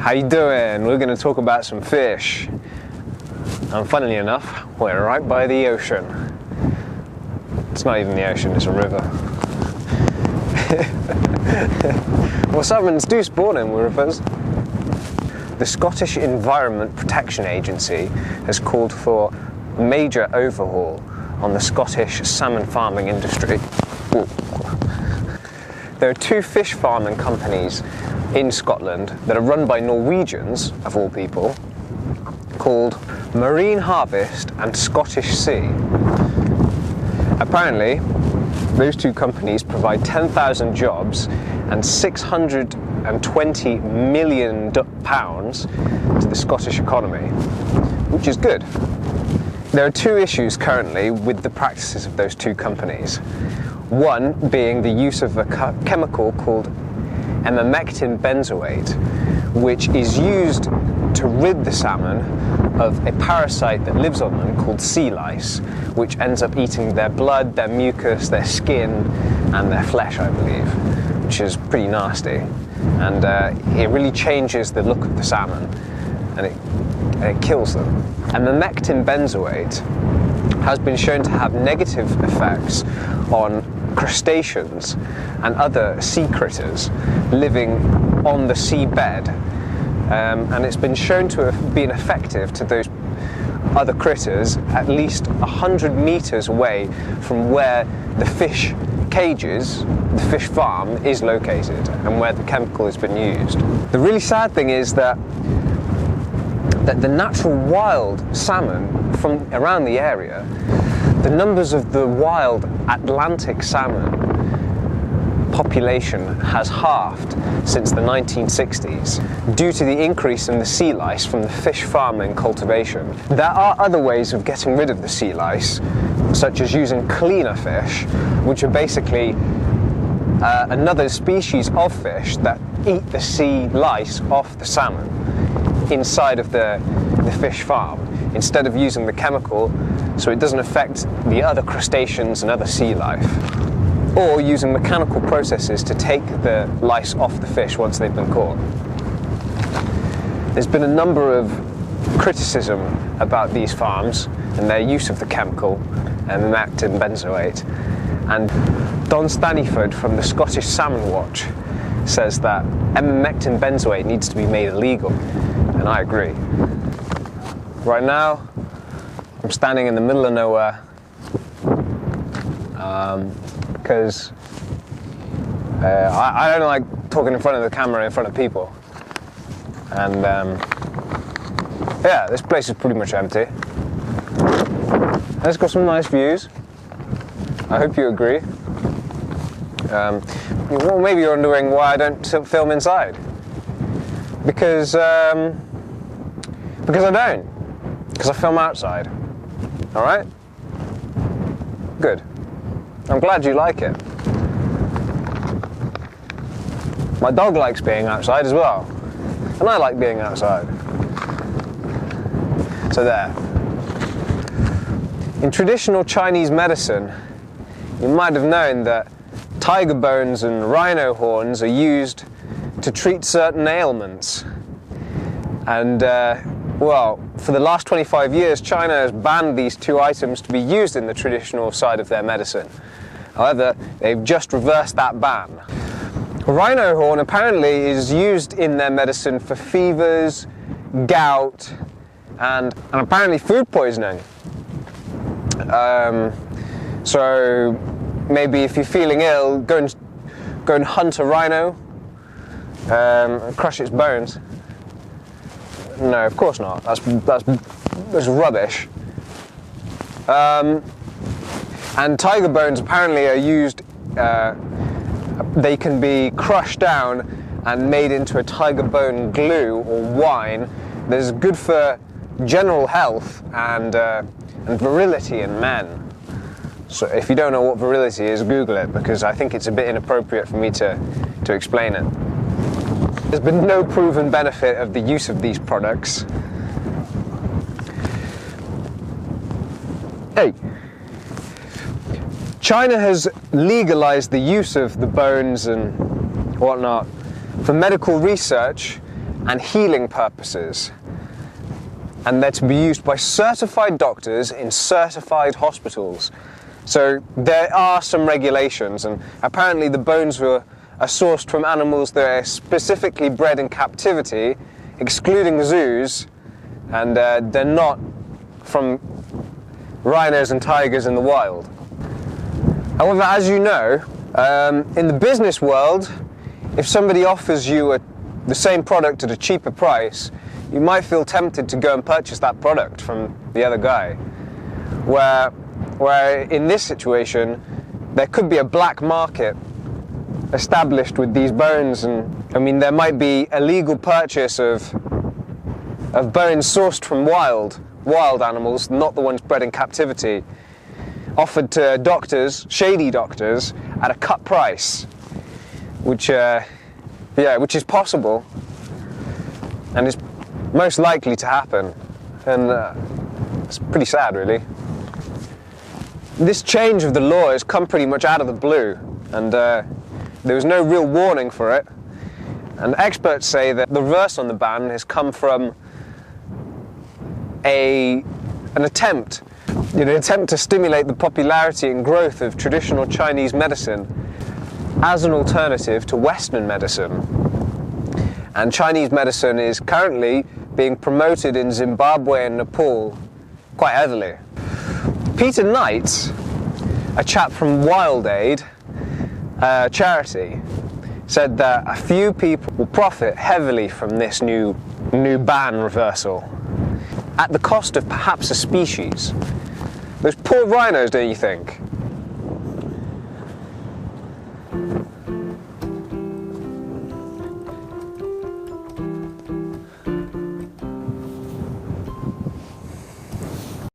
How you doing? We're going to talk about some fish. And funnily enough, we're right by the ocean. It's not even the ocean, it's a river. Well, salmons do spawn in rivers. The Scottish Environment Protection Agency has called for a major overhaul on the Scottish salmon farming industry. Ooh. There are two fish farming companies in Scotland that are run by Norwegians, of all people, called Marine Harvest and Scottish Sea. Apparently, those two companies provide 10,000 jobs and £620 million to the Scottish economy, which is good. There are two issues currently with the practices of those two companies. One being the use of a chemical called emamectin benzoate, which is used to rid the salmon of a parasite that lives on them called sea lice, which ends up eating their blood, their mucus, their skin, and their flesh, I believe, which is pretty nasty. And it really changes the look of the salmon, and it kills them. Emamectin benzoate has been shown to have negative effects on crustaceans and other sea critters living on the seabed, and it's been shown to have been effective to those other critters at least 100 meters away from where the fish cages, the fish farm, is located and where the chemical has been used. The really sad thing is that the natural wild salmon from around the area, the numbers of the wild Atlantic salmon population has halved since the 1960s due to the increase in the sea lice from the fish farming cultivation. There are other ways of getting rid of the sea lice, such as using cleaner fish, which are basically another species of fish that eat the sea lice off the salmon inside of the fish farm, instead of using the chemical so it doesn't affect the other crustaceans and other sea life, or using mechanical processes to take the lice off the fish once they've been caught. There's been a number of criticism about these farms and their use of the chemical, emamectin benzoate, and Don Staniford from the Scottish Salmon Watch says that emamectin benzoate needs to be made illegal, and I agree. Right now, I'm standing in the middle of nowhere because I don't like talking in front of the camera in front of people, and yeah, this place is pretty much empty. And it's got some nice views. I hope you agree. Well, maybe you're wondering why I don't film inside. Because I don't. Because I film outside. All right? Good. I'm glad you like it. My dog likes being outside as well. And I like being outside. So there. In traditional Chinese medicine, you might have known that tiger bones and rhino horns are used to treat certain ailments. And well, for the last 25 years, China has banned these two items to be used in the traditional side of their medicine. However, they've just reversed that ban. Rhino horn apparently is used in their medicine for fevers, gout, and apparently food poisoning. So maybe if you're feeling ill, go and hunt a rhino, crush its bones. No, of course not. That's rubbish. And tiger bones apparently are used. They can be crushed down and made into a tiger bone glue or wine that is good for general health and virility in men. So if you don't know what virility is, Google it, because I think it's a bit inappropriate for me to explain it. There's been no proven benefit of the use of these products. Hey, China has legalized the use of the bones and whatnot for medical research and healing purposes. And they're to be used by certified doctors in certified hospitals. So there are some regulations, and apparently the bones are sourced from animals that are specifically bred in captivity, excluding zoos, and they're not from rhinos and tigers in the wild. However, as you know, in the business world, if somebody offers you the same product at a cheaper price, you might feel tempted to go and purchase that product from the other guy. Where in this situation, there could be a black market established with these bones, and I mean there might be illegal purchase of bones sourced from wild animals, not the ones bred in captivity, offered to doctors, shady doctors, at a cut price, which is possible and is most likely to happen, and it's pretty sad, really. This change of the law has come pretty much out of the blue, and there was no real warning for it. And experts say that the reverse on the ban has come from an attempt to stimulate the popularity and growth of traditional Chinese medicine as an alternative to Western medicine. And Chinese medicine is currently being promoted in Zimbabwe and Nepal quite heavily. Peter Knight, a chap from Wild Aid charity, said that a few people will profit heavily from this new ban reversal, at the cost of perhaps a species. Those poor rhinos, don't you think?